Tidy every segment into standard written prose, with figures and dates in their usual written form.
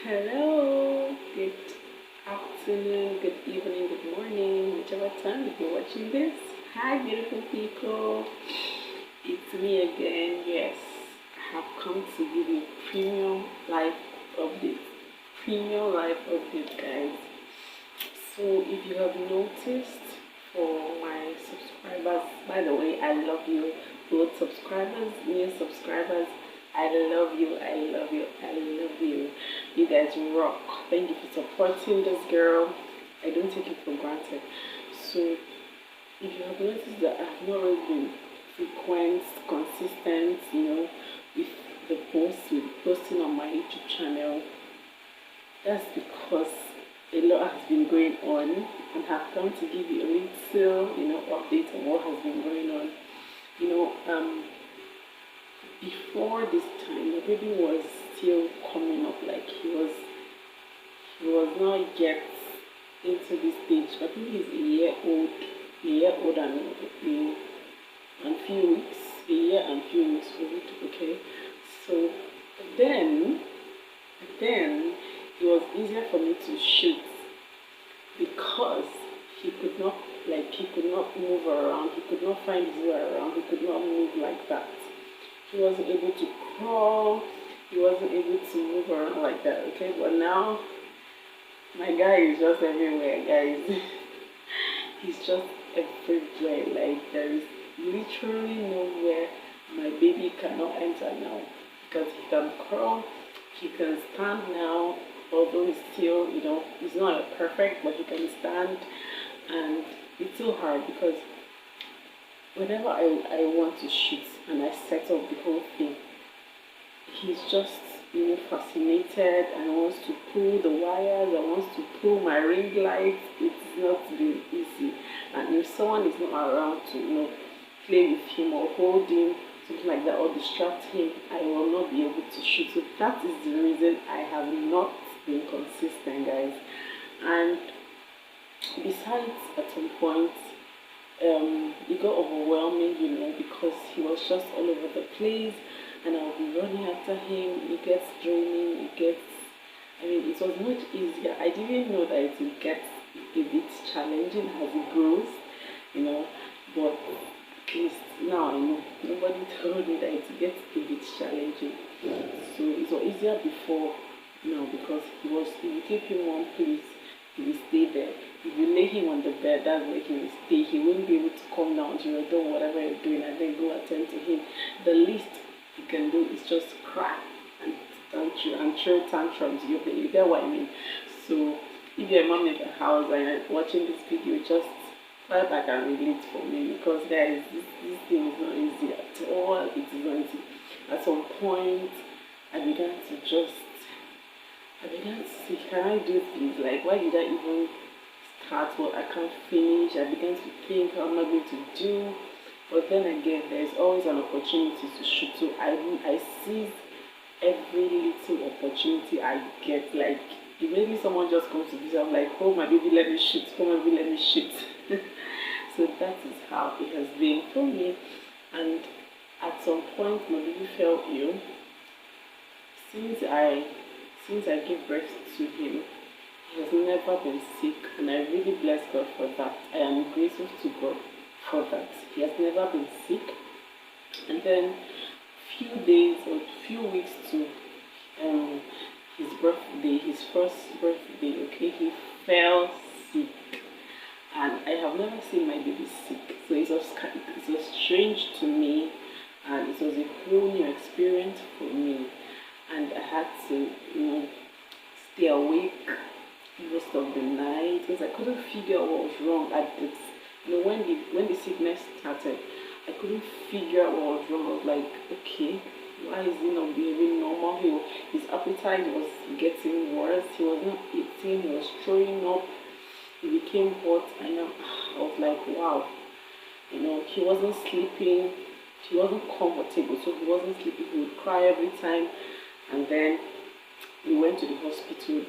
Hello, good afternoon, good evening, good morning, whichever time you're watching this. Hi, beautiful people. It's me again. Yes, I have come to give you premium life update. Premium life update, guys. So, if you have noticed, for my subscribers, by the way, I love you, both subscribers, new subscribers. I love you, I love you, I love you. You guys rock. Thank you for supporting this girl. I don't take it for granted. So, if you have noticed that I've not always been frequent, consistent, with the posts, with posting on my YouTube channel, that's because a lot has been going on, and have come to give you a little, update on what has been going on. You know, um, Before this time, the baby was still coming up, like he was not yet into this stage. I think he's a year old and few weeks, a year and few weeks old. Okay, so then, then it was easier for me to shoot because he could not, he could not move around, he could not find his way around, he could not move like that. He wasn't able to crawl, he wasn't able to move around like that. Okay, but now my guy is just everywhere, guys. He's just everywhere. Like, there is literally nowhere my baby cannot enter now, because he can crawl, he can stand now, although he's still, he's not perfect, but he can stand. And it's so hard because whenever I want to shoot and I set up the whole thing, he's just, fascinated and wants to pull the wires and wants to pull my ring light. It's not been easy. And if someone is not around to, play with him or hold him, something like that, or distract him, I will not be able to shoot. So that is the reason I have not been consistent, guys. And besides, at some point, it got overwhelming, because he was just all over the place, and I'll be running after him. It gets draining. It was much easier. I didn't know that it would get a bit challenging as it grows, you know, but at least now I know. Nobody told me that it would get a bit challenging. So it was easier before now, because if you keep him one place, he will stay there. If you lay him on the bed, that's where he will stay. He won't be able to come down to your door, whatever you're doing, and then go attend to him. The least he can do is just cry and throw tantrums. You get what I mean? So if you're a mom in the house and you're watching this video, just try back and relate for me, because guys, this thing is not easy at all. It is not easy. At some point, I began to see, can I do things? Like, why did I even start what I can't finish? I began to think, how am I going to do? But then again, there's always an opportunity to shoot. So I seize every little opportunity I get. Like, immediately someone just comes to visit, I'm like, oh my baby, let me shoot. Oh my baby, let me shoot. So that is how it has been for me. And at some point, my baby fell ill. Since I gave birth to him, he has never been sick, and I really bless God for that. I am grateful to God for that. He has never been sick. And then few days or few weeks to his birthday, his first birthday, okay, he fell sick. And I have never seen my baby sick. So it was strange to me, and it was a whole new experience for me. And I had to, stay awake most of the night, because I couldn't figure out what was wrong at this. When the sickness started, I couldn't figure out what was wrong. I was like, okay, why is he not behaving normal? His appetite was getting worse. He was not eating. He was throwing up. He became hot, and I was like, wow. He wasn't sleeping. He wasn't comfortable, so he wasn't sleeping. He would cry every time. And then we went to the hospital.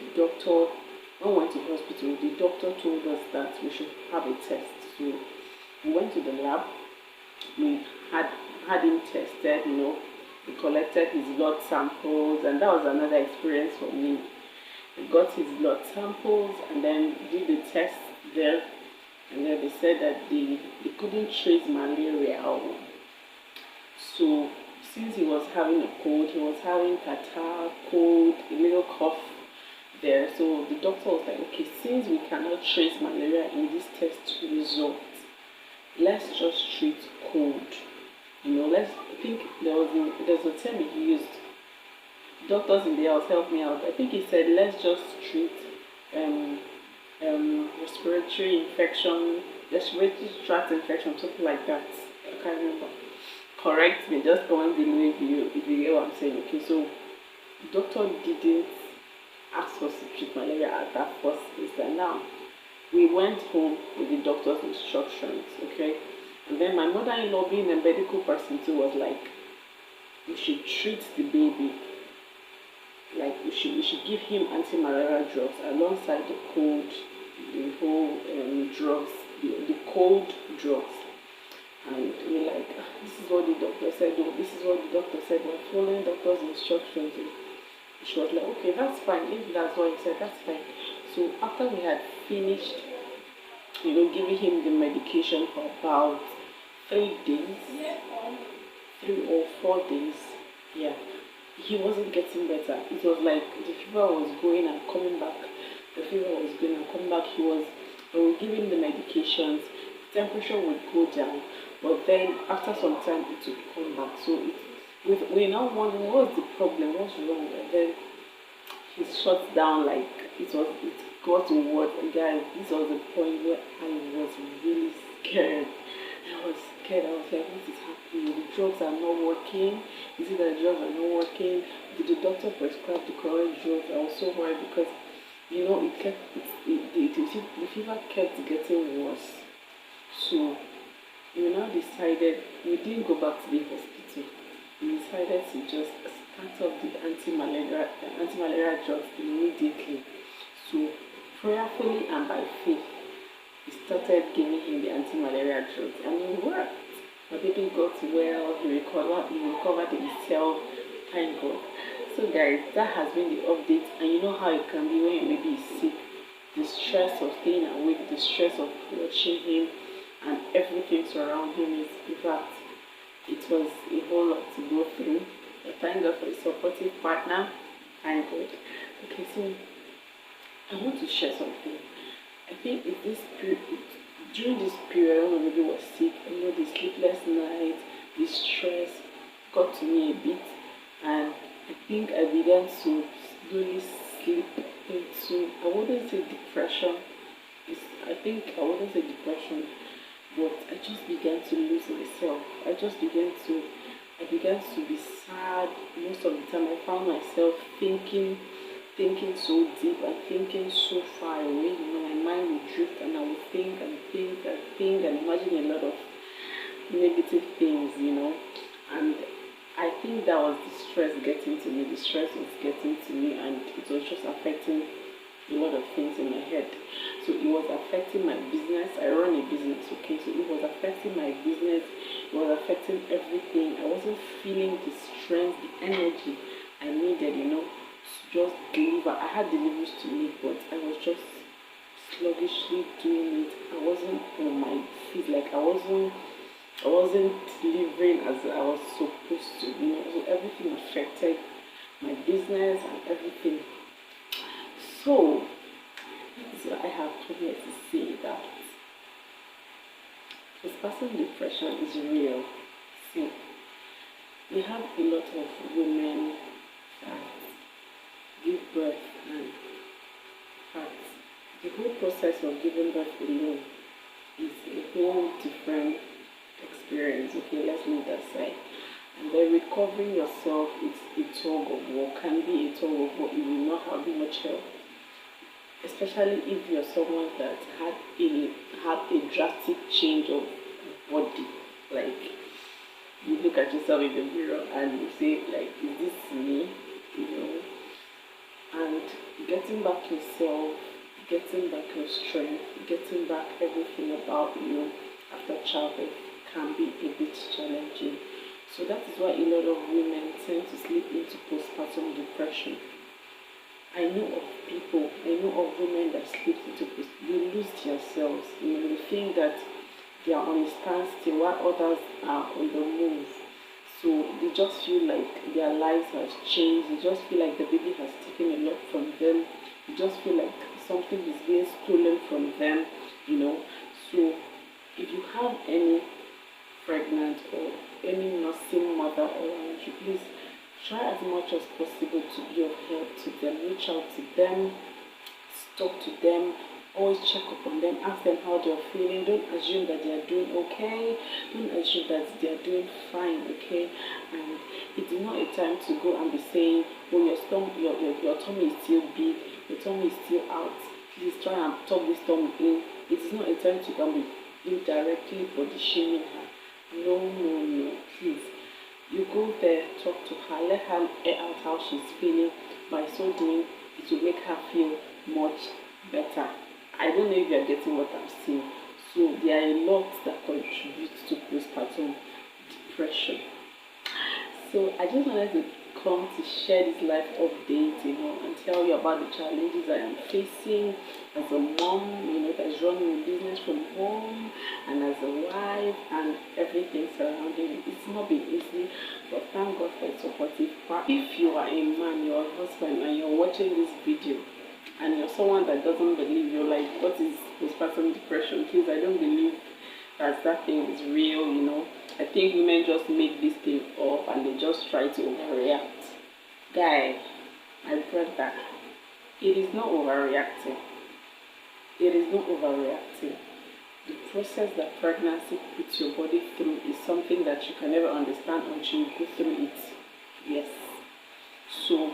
When we went to the hospital, the doctor told us that we should have a test. So we went to the lab. We had him tested. We collected his blood samples, and that was another experience for me. got his blood samples and then did the test there, and then they said that they couldn't trace malaria. So since he was having a cold, he was having catarrh, cold, a little cough there. So the doctor was like, okay, since we cannot trace malaria in this test result, let's just treat cold. Let's I think there's a term he used. Doctors in the house help me out. I think he said let's just treat um respiratory infection, respiratory tract infection, something like that. I can't remember. Correct me, just comment below if you get what I'm saying. Okay, so the doctor didn't ask us to treat malaria at that first place. And now we went home with the doctor's instructions, okay? And then my mother-in-law, being a medical person too, was like, we should treat the baby. Like we should give him anti-malaria drugs alongside the cold, the whole drugs, the cold drugs. And we're like, this is what the doctor said, oh, this is what the doctor said, we're following doctor's instructions. And she was like, okay, that's fine. If that's what he said, that's fine. So after we had finished, giving him the medication for about 3 days, 3 or 4 days, yeah, he wasn't getting better. It was like the fever was going and coming back. The fever was going and coming back. We were giving the medications, the temperature would go down, but then after some time it would come back. So we now wondering what's the problem, what's wrong, and then he shut down. Like it got to what, guys. This was the point where I was really scared. I was scared. I was like, what is happening? The drugs are not working. Is it that the drugs are not working? Did the doctor prescribe the correct drugs? I was so worried because it kept the fever kept getting worse. So we now decided we didn't go back to the hospital. We decided to just start off the anti-malaria drugs immediately. So prayerfully and by faith, we started giving him the anti-malaria drugs, and it worked. My baby got well. He recovered himself. Thank God. So guys, that has been the update, and you know how it can be when your baby is sick. The stress of staying awake, the stress of watching him, and everything surrounding him is, in fact, it was a whole lot to go through. But thank God for a supportive partner. Thank God. Okay, so I want to share something. I think during this period when my baby was sick, the sleepless night, the stress got to me a bit, and I think I began to slowly slip into, I wouldn't say depression. I wouldn't say depression, but I just began to lose myself. I began to be sad. Most of the time I found myself thinking so deep and thinking so far away. My mind would drift and I would think and think and think and imagine a lot of negative things. And I think that was the stress getting to me. The stress was getting to me, and it was just affecting a lot of things in my head. So it was affecting my business. I run a business, okay? So it was affecting my business. It was affecting everything. I wasn't feeling the strength, the energy I needed, to just deliver. I had deliveries to make, but I was just sluggishly doing it. I wasn't on my feet. Like I wasn't delivering as I was supposed to. So everything affected my business and everything. So this is what I have come here to say, that postpartum depression is real. See, we have a lot of women that give birth, and in fact, the whole process of giving birth alone is a whole different experience. Okay, let's leave that aside. And then recovering yourself is a tug of war, can be a tug of war if you not have much help. Especially if you're someone that had a drastic change of body. Like you look at yourself in the mirror and you say, like, is this me? And getting back yourself, getting back your strength, getting back everything about you after childbirth can be a bit challenging. So that is why a lot of women tend to slip into postpartum depression. I know of people, I know of women that slip into this. They lose themselves. They think that they are on a standstill while others are on the move. So they just feel like their lives has changed. They just feel like the baby has taken a lot from them. They just feel like something is being stolen from them, you know. So if you have any pregnant or any nursing mother around you, please try as much as possible to be of help to them. Reach out to them, talk to them, always check up on them, ask them how they're feeling. Don't assume that they are doing okay. Don't assume that they are doing fine, okay? And it is not a time to go and be saying, oh, your tummy is still big, your tummy is still out. Please try and tuck this tummy in. It is not a time to come be indirectly body shaming her. No, no, no, please. You go there, talk to her, let her air out how she's feeling. By so doing, it will make her feel much better. I don't know if you're getting what I'm saying. So there are a lot that contribute to postpartum depression. So I just wanted to come to share this life update, and tell you about the challenges I am facing as a mom, that's running a business from home, and as a wife, and everything surrounding it. It's not been easy, but thank God for a supportive partner. If you are a man, you're a husband, and you're watching this video, and you're someone that doesn't believe, you're like, what is postpartum depression? Please, I don't believe that thing is real. I think women just make this thing up and they just try to overreact. Guy, my brother, it is not overreacting. It is not overreacting. The process that pregnancy puts your body through is something that you can never understand until you go through it. Yes. So,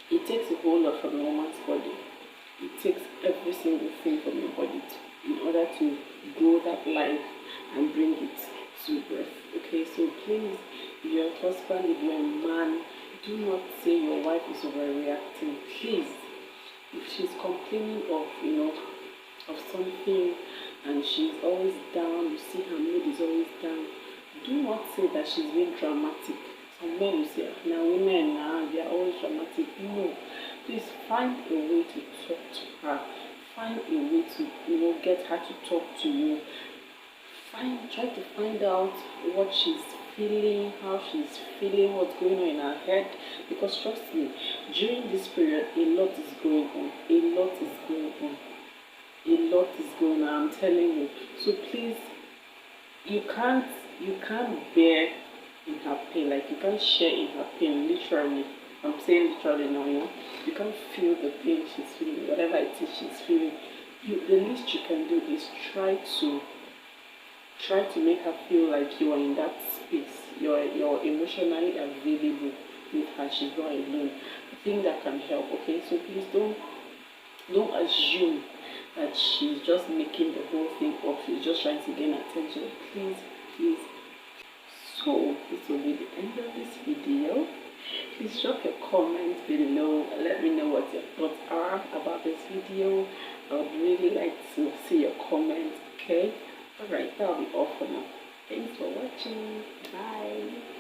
it takes a whole lot from a woman's body. It takes every single thing from your body in order to grow that life and bring it to birth. Okay, so please, if you're a husband, if you're a man, do not say your wife is overreacting. Please, if she's complaining of something and she's always down, you see her mood is always down, do not say that she's being dramatic. Some men will say, now women, they are always dramatic. No, please find a way to talk to her. Find a way to, get her to talk to you. Try to find out what she's feeling, how she's feeling, what's going on in her head. Because trust me, during this period, a lot is going on. A lot is going on. A lot is going on, I'm telling you. So please, you can't bear in her pain. Like, you can't share in her pain, literally. I'm saying literally now, You can't feel the pain she's feeling, whatever it is she's feeling. The least you can do is try to make her feel like you are in that space. You're emotionally available with her. She's not alone. I think that can help. Okay, so please don't assume that she's just making the whole thing up. She's just trying to gain attention. Please. So this will be the end of this video. Please drop your comment below. Let me know what your thoughts are about this video. I would really like to see your comments. Okay. Alright, that'll be all for now. Thanks for watching. Bye.